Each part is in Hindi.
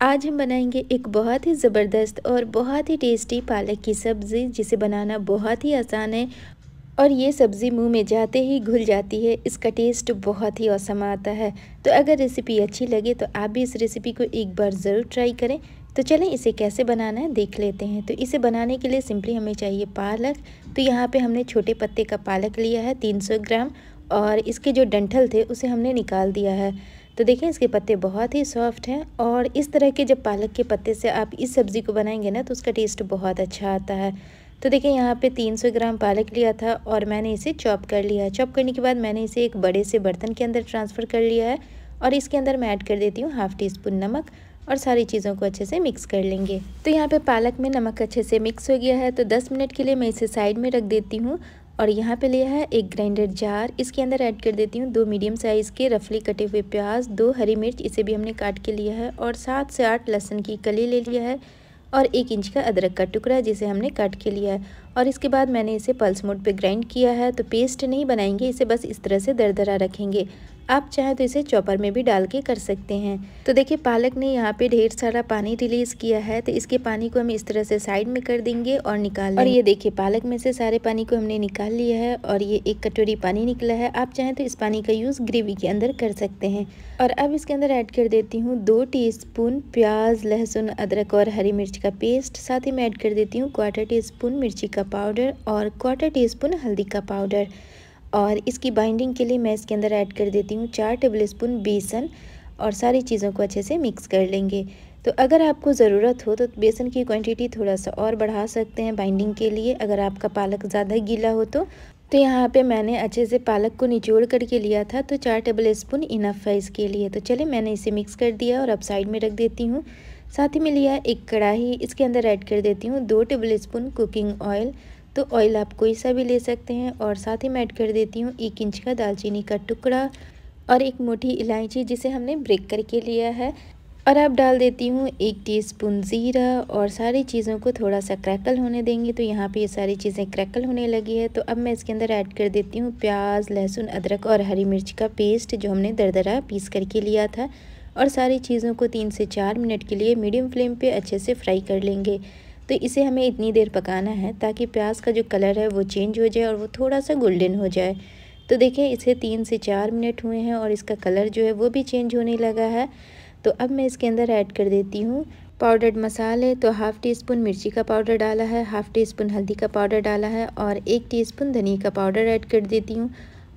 आज हम बनाएंगे एक बहुत ही ज़बरदस्त और बहुत ही टेस्टी पालक की सब्ज़ी, जिसे बनाना बहुत ही आसान है और ये सब्ज़ी मुंह में जाते ही घुल जाती है। इसका टेस्ट बहुत ही औसम आता है। तो अगर रेसिपी अच्छी लगे तो आप भी इस रेसिपी को एक बार ज़रूर ट्राई करें। तो चलें इसे कैसे बनाना है देख लेते हैं। तो इसे बनाने के लिए सिंपली हमें चाहिए पालक। तो यहाँ पे हमने छोटे पत्ते का पालक लिया है 300 ग्राम, और इसके जो डंठल थे उसे हमने निकाल दिया है। तो देखिए इसके पत्ते बहुत ही सॉफ्ट हैं, और इस तरह के जब पालक के पत्ते से आप इस सब्ज़ी को बनाएंगे ना तो उसका टेस्ट बहुत अच्छा आता है। तो देखिए यहाँ पे 300 ग्राम पालक लिया था और मैंने इसे चॉप कर लिया है। चॉप करने के बाद मैंने इसे एक बड़े से बर्तन के अंदर ट्रांसफ़र कर लिया है, और इसके अंदर मैं ऐड कर देती हूँ हाफ़ टी स्पून नमक, और सारी चीज़ों को अच्छे से मिक्स कर लेंगे। तो यहाँ पे पालक में नमक अच्छे से मिक्स हो गया है, तो 10 मिनट के लिए मैं इसे साइड में रख देती हूँ। और यहाँ पे लिया है एक ग्राइंडर जार, इसके अंदर ऐड कर देती हूँ 2 मीडियम साइज़ के रफली कटे हुए प्याज, 2 हरी मिर्च, इसे भी हमने काट के लिया है, और 7 से 8 लहसुन की कली ले लिया है, और 1 इंच का अदरक का टुकड़ा जिसे हमने काट के लिया है। और इसके बाद मैंने इसे पल्स मोड पे ग्राइंड किया है। तो पेस्ट नहीं बनाएंगे, इसे बस इस तरह से दरदरा रखेंगे। आप चाहें तो इसे चॉपर में भी डाल के कर सकते हैं। तो देखिए पालक ने यहाँ पे ढेर सारा पानी रिलीज़ किया है, तो इसके पानी को हम इस तरह से साइड में कर देंगे और निकाल लेंगे। और ये देखिए पालक में से सारे पानी को हमने निकाल लिया है, और ये 1 कटोरी पानी निकला है। आप चाहें तो इस पानी का यूज़ ग्रेवी के अंदर कर सकते हैं। और अब इसके अंदर ऐड कर देती हूँ 2 टीस्पून प्याज, लहसुन, अदरक और हरी मिर्च का पेस्ट। साथ ही मैं ऐड कर देती हूँ 1/4 टीस्पून मिर्ची का पाउडर और 1/4 टीस्पून हल्दी का पाउडर। और इसकी बाइंडिंग के लिए मैं इसके अंदर ऐड कर देती हूँ 4 टेबलस्पून बेसन, और सारी चीज़ों को अच्छे से मिक्स कर लेंगे। तो अगर आपको ज़रूरत हो तो बेसन की क्वांटिटी थोड़ा सा और बढ़ा सकते हैं बाइंडिंग के लिए, अगर आपका पालक ज़्यादा गीला हो तो यहाँ पे मैंने अच्छे से पालक को निचोड़ करके लिया था, तो 4 टेबलस्पून इनफ है इसके लिए। तो चलिए मैंने इसे मिक्स कर दिया और अब साइड में रख देती हूँ। साथ ही में लिया एक कढ़ाई, इसके अंदर ऐड कर देती हूँ 2 टेबलस्पून कुकिंग ऑयल। तो ऑयल आप कोई सा भी ले सकते हैं। और साथ ही मैं ऐड कर देती हूँ 1 इंच का दालचीनी का टुकड़ा और एक मोटी इलायची जिसे हमने ब्रेक करके लिया है। और अब डाल देती हूँ 1 टीस्पून ज़ीरा, और सारी चीज़ों को थोड़ा सा क्रैकल होने देंगे। तो यहाँ पे ये सारी चीज़ें क्रैकल होने लगी है। तो अब मैं इसके अंदर ऐड कर देती हूँ प्याज, लहसुन, अदरक और हरी मिर्च का पेस्ट जो हमने दरदरा पीस करके लिया था। और सारी चीज़ों को 3 से 4 मिनट के लिए मीडियम फ्लेम पे अच्छे से फ्राई कर लेंगे। तो इसे हमें इतनी देर पकाना है ताकि प्याज का जो कलर है वो चेंज हो जाए और वो थोड़ा सा गोल्डन हो जाए। तो देखिए इसे 3 से 4 मिनट हुए हैं और इसका कलर जो है वो भी चेंज होने लगा है। तो अब मैं इसके अंदर ऐड कर देती हूँ पाउडर्ड मसाले। तो हाफ़ टी स्पून मिर्ची का पाउडर डाला है, हाफ़ टी स्पून हल्दी का पाउडर डाला है, और 1 टीस्पून धनिया का पाउडर ऐड कर देती हूँ,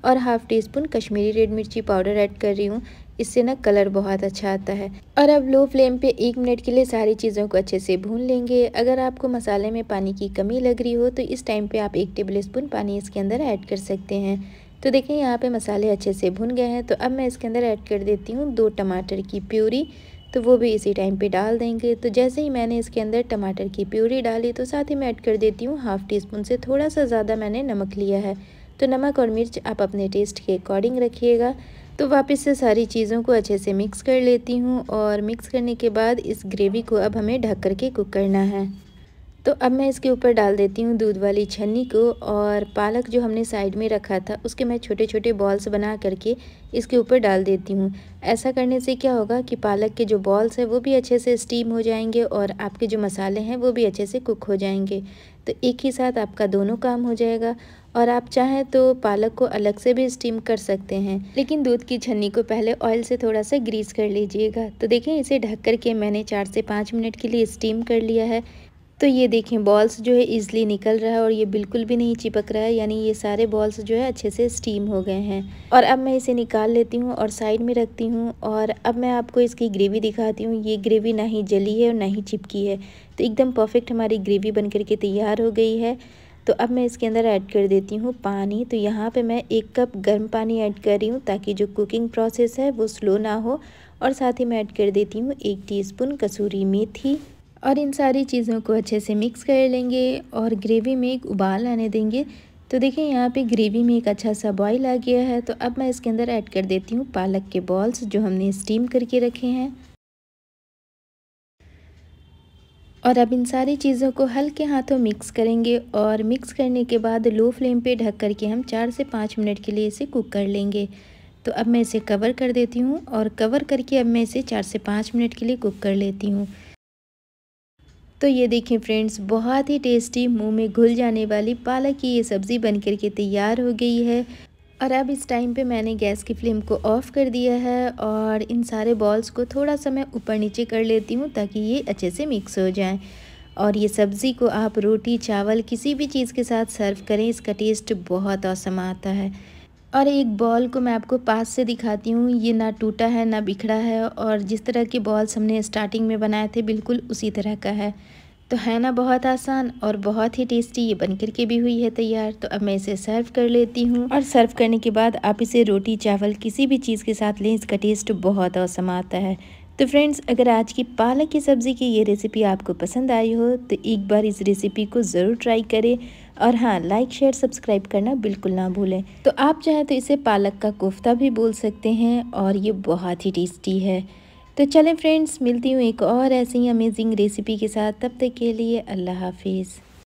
और half tea spoon Kashmiri red मिर्ची पाउडर ऐड कर रही हूँ। इससे ना कलर बहुत अच्छा आता है। और अब लो फ्लेम पे 1 मिनट के लिए सारी चीज़ों को अच्छे से भून लेंगे। अगर आपको मसाले में पानी की कमी लग रही हो तो इस टाइम पे आप 1 टेबल स्पून पानी इसके अंदर ऐड कर सकते हैं। तो देखिए यहाँ पे मसाले अच्छे से भुन गए हैं। तो अब मैं इसके अंदर ऐड कर देती हूँ 2 टमाटर की प्यूरी, तो वो भी इसी टाइम पे डाल देंगे। तो जैसे ही मैंने इसके अंदर टमाटर की प्यूरी डाली तो साथ ही मैं ऐड कर देती हूँ हाफ़ टी स्पून से थोड़ा सा ज़्यादा मैंने नमक लिया है। तो नमक और मिर्च आप अपने टेस्ट के अकॉर्डिंग रखिएगा। तो वापस से सारी चीज़ों को अच्छे से मिक्स कर लेती हूँ, और मिक्स करने के बाद इस ग्रेवी को अब हमें ढक कर के कुक करना है। तो अब मैं इसके ऊपर डाल देती हूँ दूध वाली छन्नी को, और पालक जो हमने साइड में रखा था उसके मैं छोटे छोटे बॉल्स बना करके इसके ऊपर डाल देती हूँ। ऐसा करने से क्या होगा कि पालक के जो बॉल्स हैं वो भी अच्छे से स्टीम हो जाएंगे, और आपके जो मसाले हैं वो भी अच्छे से कुक हो जाएंगे। तो एक ही साथ आपका दोनों काम हो जाएगा। और आप चाहें तो पालक को अलग से भी स्टीम कर सकते हैं, लेकिन दूध की छन्नी को पहले ऑयल से थोड़ा सा ग्रीस कर लीजिएगा। तो देखें इसे ढक करके मैंने 4 से 5 मिनट के लिए स्टीम कर लिया है। तो ये देखें बॉल्स जो है ईज़िली निकल रहा है, और ये बिल्कुल भी नहीं चिपक रहा है, यानी ये सारे बॉल्स जो है अच्छे से स्टीम हो गए हैं। और अब मैं इसे निकाल लेती हूँ और साइड में रखती हूँ। और अब मैं आपको इसकी ग्रेवी दिखाती हूँ। ये ग्रेवी ना ही जली है और ना ही चिपकी है, तो एकदम परफेक्ट हमारी ग्रेवी बन करके तैयार हो गई है। तो अब मैं इसके अंदर ऐड कर देती हूँ पानी। तो यहाँ पे मैं 1 कप गर्म पानी ऐड कर रही हूँ ताकि जो कुकिंग प्रोसेस है वो स्लो ना हो। और साथ ही मैं ऐड कर देती हूँ 1 टीस्पून कसूरी मेथी, और इन सारी चीज़ों को अच्छे से मिक्स कर लेंगे और ग्रेवी में एक उबाल आने देंगे। तो देखिए यहाँ पे ग्रेवी में एक अच्छा सा बॉईल आ गया है। तो अब मैं इसके अंदर ऐड कर देती हूँ पालक के बॉल्स जो हमने स्टीम करके रखे हैं। और अब इन सारी चीज़ों को हल्के हाथों मिक्स करेंगे, और मिक्स करने के बाद लो फ्लेम पे ढक करके हम 4 से 5 मिनट के लिए इसे कुक कर लेंगे। तो अब मैं इसे कवर कर देती हूँ और कवर करके अब मैं इसे 4 से 5 मिनट के लिए कुक कर लेती हूँ। तो ये देखें फ्रेंड्स, बहुत ही टेस्टी मुंह में घुल जाने वाली पालक की ये सब्ज़ी बनकर के तैयार हो गई है। और अब इस टाइम पे मैंने गैस की फ्लेम को ऑफ़ कर दिया है और इन सारे बॉल्स को थोड़ा सा मैं ऊपर नीचे कर लेती हूँ ताकि ये अच्छे से मिक्स हो जाएं। और ये सब्ज़ी को आप रोटी चावल किसी भी चीज़ के साथ सर्व करें, इसका टेस्ट बहुत औसम आता है। और एक बॉल को मैं आपको पास से दिखाती हूँ, ये ना टूटा है ना बिखरा है और जिस तरह के बॉल्स हमने स्टार्टिंग में बनाए थे बिल्कुल उसी तरह का है। तो है ना बहुत आसान और बहुत ही टेस्टी, ये बनकर के भी हुई है तैयार। तो अब मैं इसे सर्व कर लेती हूँ और सर्व करने के बाद आप इसे रोटी चावल किसी भी चीज़ के साथ लें, इसका टेस्ट बहुत औसम आता है। तो फ्रेंड्स, अगर आज की पालक की सब्ज़ी की ये रेसिपी आपको पसंद आई हो तो एक बार इस रेसिपी को ज़रूर ट्राई करें। और हाँ, लाइक शेयर सब्सक्राइब करना बिल्कुल ना भूलें। तो आप चाहें तो इसे पालक का कोफ्ता भी बोल सकते हैं और ये बहुत ही टेस्टी है। तो चलें फ्रेंड्स, मिलती हूँ एक और ऐसी ही अमेजिंग रेसिपी के साथ। तब तक के लिए अल्लाह हाफिज़।